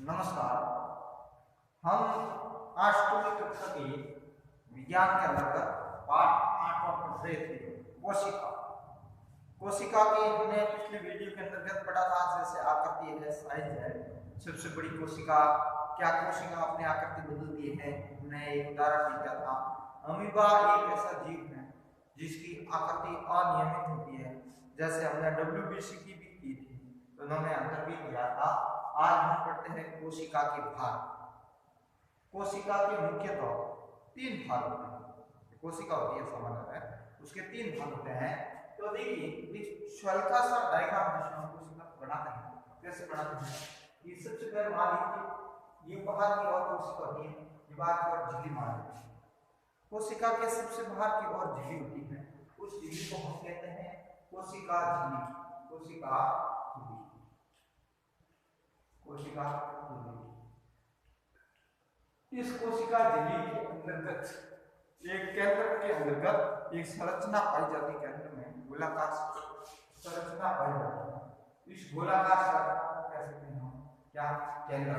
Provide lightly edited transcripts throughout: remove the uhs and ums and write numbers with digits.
नमस्कार। हम आज कक्षा के विज्ञान के अंतर्गत पाठ 8 पढ़ रहे थे कोशिका। कोशिका की हमने पिछले वीडियो के अंतर्गत पढ़ा था जैसे आकृति है, साइज है, सबसे बड़ी कोशिका, क्या कोशिका अपनी आकृति बदलती है। हमने एक उदाहरण दिया था। अमीबा एक ऐसा जीव है जिसकी आकृति अनियमित होती है, जैसे हमने WBC की भी की थी, तो उन्होंने अंतर भी दिया था। आज हम पढ़ते हैं कोशिका के भाग। कोशिका के मुख्यतः 3 भाग होते हैं। कोशिका होती है सामान्य है, उसके 3 भाग होते हैं। तो देखिए इस हल्का सा डायग्राम जिसमें हम कोशिका बनाते हैं, कैसे बनाते हैं। ये सबसे पहले मान लीजिए ये बाहर की ओर कोशिका होती है, ये बाहर की ओर झिल्ली मान लीजिए। कोशिका के सबसे बाहर की ओर झिल्ली होती है, उस झिल्ली को हम कहते हैं कोशिका झिल्ली। कोशिका झिल्ली, कोशिका झिल्ली। इस कोशिका झिल्ली के अंतर्गत एक केंद्र के अंतर्गत एक संरचना पाई जाती है। केंद्र में गोलाकार संरचना पाई जाती है। इस गोलाकार संरचना को कह सकते हैं हम क्या, केंद्र।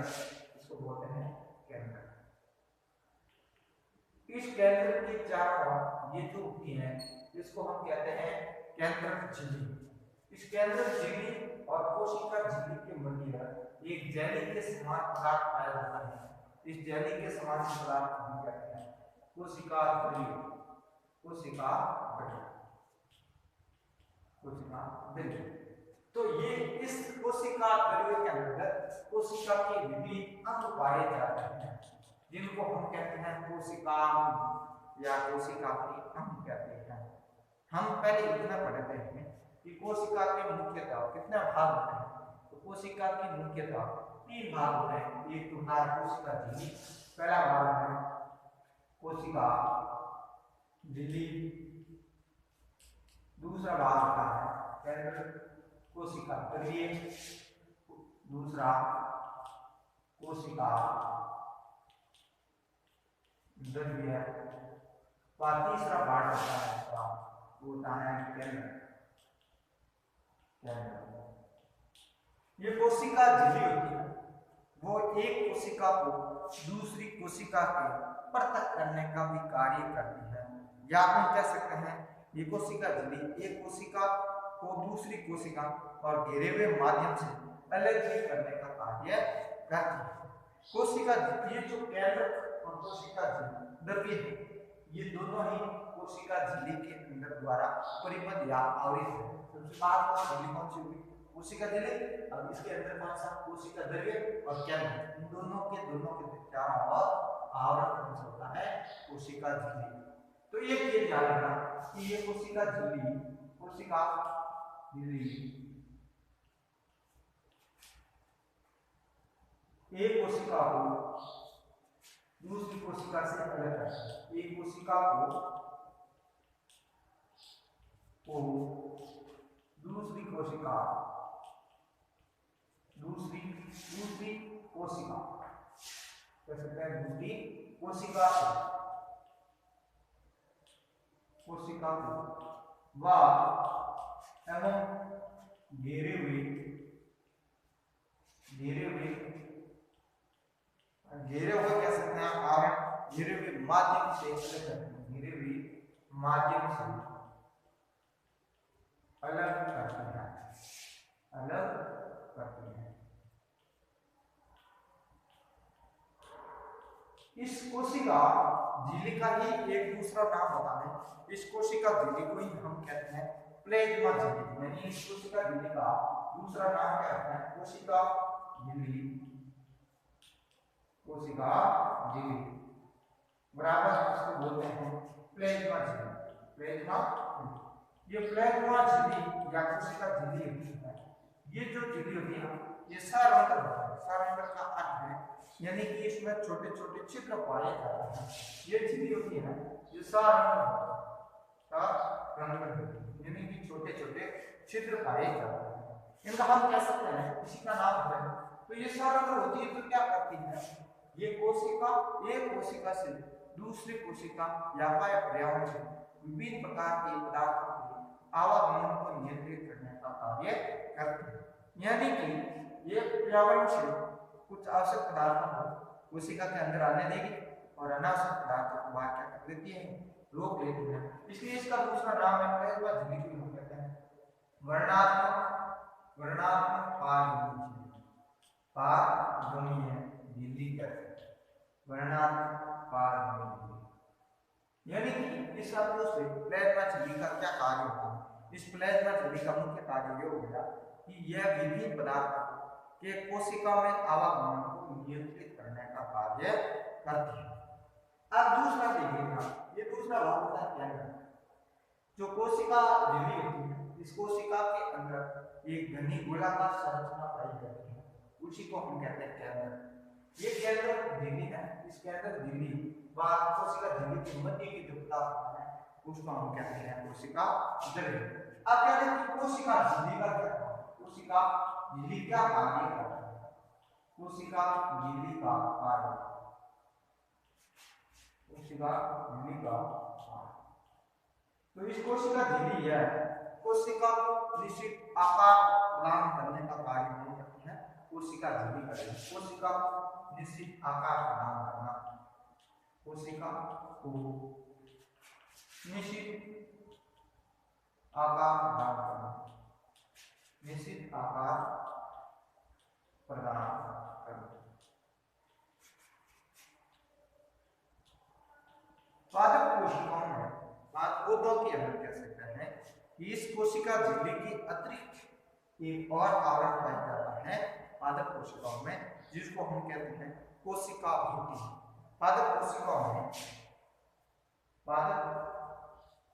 इसको बोलते हैं केंद्र। इस केंद्र के चारों ओर ये जो होती है इसको हम कहते हैं केंद्रक झिल्ली। इस केंद्रक झिल्ली और कोशिका झिल्ली के मध्य एक जेली के समान पदार्थ पाया जाता है। इस जेली के समान पदार्थ को हम कहते हैं कोशिका झिल्ली। कोशिका झिल्ली, कोशिका झिल्ली। तो ये इस कोशिका झिल्ली के अंतर्गत कोशिका के विभिन्न अंग पाए जाते हैं, जिनको हम कहते हैं कोशिका या कोशिका के अंग कहते हैं। हम पहले इतना पढ़ते हैं कि कोशिका के मुख्यतः कितने भाग होते हैं। तो कोशिका की मुख्यतः 3 भाग होते हैं। एक तो कोशिका झिल्ली, पहला भाग है कोशिका झिल्ली, दूसरा भाग होता है केंद्र कोशिका द्रव्य, दूसरा कोशिका द्रव्य, और तीसरा भाग होता है इसका, वो होता है केंद्र। ये कोशिका झिल्ली होती है, वो एक कोशिका को दूसरी कोशिका के पृथक करने का भी कार्य करती है। या हम कह सकते हैं ये कोशिका झिल्ली एक कोशिका को दूसरी कोशिका और घेरे हुए माध्यम से अलग ही करने का कार्य करती है। कोशिका ये जो केंद्र और कोशिका झिल्ली द्रव्य है, ये दोनों ही कोशिका झिल्ली के अंदर द्वारा परिबद्ध या आवृत है। सबसे बात झिल्ली कौन सी हुई, कोशिका झिल्ली। अब इसके अंदर कौन सा, कोशिका द्रव्य और केंद्र, इन दोनों के चारों ओर आवरण कौन सा होता है, कोशिका झिल्ली। तो ये ध्यान रखना कि ये कोशिका झिल्ली, कोशिका झिल्ली एक कोशिका को दूसरी कोशिका से अलग करता है। एक कोशिका को दूसरी कोशिका कह सकते हैं दूसरी कोशिका को व एवं घेरे हुए कह सकते हैं आवरण, घेरे हुए माध्यम से अलग करते हैं, घेरे हुए माध्यम से अलग करते हैं। इस कोशिका झिल्ली का ही एक दूसरा नाम होता है। इस कोशिका झिल्ली को ही हम कहते हैं प्लेज्मा झिल्ली। यानी इस कोशिका झिल्ली का दूसरा नाम क्या होता है, कोशिका झिल्ली। कोशिका झिल्ली बराबर इसको बोलते हैं प्लेज्मा झिल्ली। प्लेज्मा, ये प्लेज्मा झिल्ली या कोशिका झिल्ली होती है। ये जो झिल्ली होती है ये सारंध्र होता है। सारंध्र का अर्थ है यानी कि इसमें छोटे छोटे छिद्र पाए जाते हैं। ये झिल्ली होती है ये सारंध्र यानी कि छोटे छोटे छिद्र पाए जाते हैं। इनका हम कह सकते हैं, इसी का नाम है। तो ये सारंध्र होती है तो क्या करती है, ये कोशिका एक कोशिका से दूसरी कोशिका या पर्यावरण से विभिन्न प्रकार के पदार्थों के आवागमन को नियंत्रित करने का कार्य करते हैं। यानी कि ये पर्यावरण से कुछ आवश्यक पदार्थों को कोशिका के अंदर आने देगी और अनावश्यक पदार्थों को बाहर क्या कर देती है, रोक लेती है। इसलिए इसका दूसरा नाम है प्लाज्मा झिल्ली को हम कहते हैं वर्णात्मक पारगमनीय झिल्ली कहते हैं, वर्णात्मक पारगमनीय। यानी कि इस शब्दों से प्लाज्मा झिल्ली का क्या कार्य होगा? इस प्लाज्मा झिल्ली का मुख्य कार्य यह होगा कि यह विभिन्न पदार्थों के कोशिका में आवागमन को नियंत्रित करने का कार्य करती है। अब दूसरा देखिएगा, ये दूसरा भाग होता है क्या है? जो कोशिका झिल्ली होती है, इस कोशिका के अंदर एक घनी गोलाकार संरचना पाई जाती है, उसी को हम कहते हैं केंद्र। ये केंद्र झिल्ली है, इस केंद्र झिल्ली व कोशिका झिल्ली के मध्य की जो पदार्थ है उसको हम कहते हैं कोशिका झिल्ली। अब क्या है कि कोशिका झिल्ली का क्या है? कोशिका झिल्ली क्या कार्य करती है? कोशिका झिल्ली का कार्य, कोशिका झिल्ली का, तो इस कोशिका झिल्ली है कोशिका को निश्चित आकार प्रदान करने का कार्य नहीं करती है, कोशिका झिल्ली करेगी। कोशिका को निश्चित आकार प्रदान करना, कोशिका को निश्चित आकार प्रदान करना, निश्चित आकार प्रदान करना। पादप कोशिकाओं में पादपों के अंदर कह सकते हैं कि इस कोशिका झिल्ली की अतिरिक्त एक और आवरण पाया जाता है पादप कोशिकाओं में, जिसको हम कहते हैं कोशिका भित्ति। पादप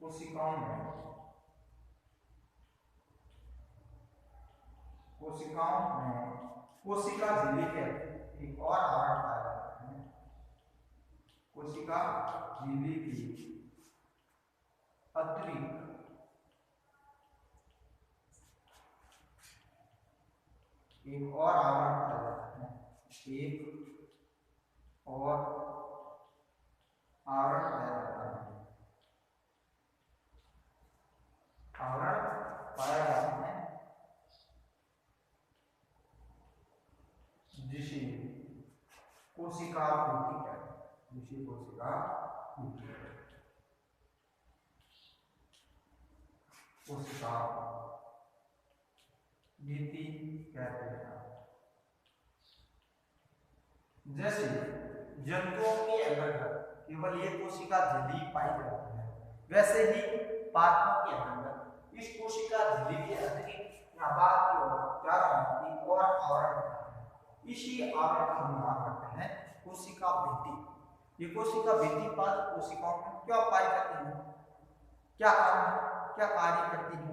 कोशिकाओं में कोशिका झिल्ली के एक और आवरण पाया जाता है, कोशिका झिल्ली की अतिरिक्त एक और आवरण पाया जाता है, एक और आवरण पाया जाता है, आवरण पाया जाता है जिसे कोशिका भित्ति कहते हैं, जिसे कोशिका भित्ति, कोशिका भित्ति कहते हैं। जैसे जंतुओं के अंदर केवल ये कोशिका झिल्ली पाई जाती है, वैसे ही पादपों के अंदर इस कोशिका झिल्ली के अतिरिक्त बाद की ओर चारों एक और आवरण होता है, इसी आवरण का हम नाम करते हैं कोशिका भित्ति। ये कोशिका भित्ति पादप कोशिकाओं में क्यों पाई जाती है, क्या कारण, क्या कार्य करती है,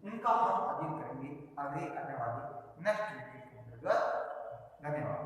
इनका हम अध्ययन करेंगे आगे आने वाली नेक्स्ट वीडियो के अंतर्गत। धन्यवाद।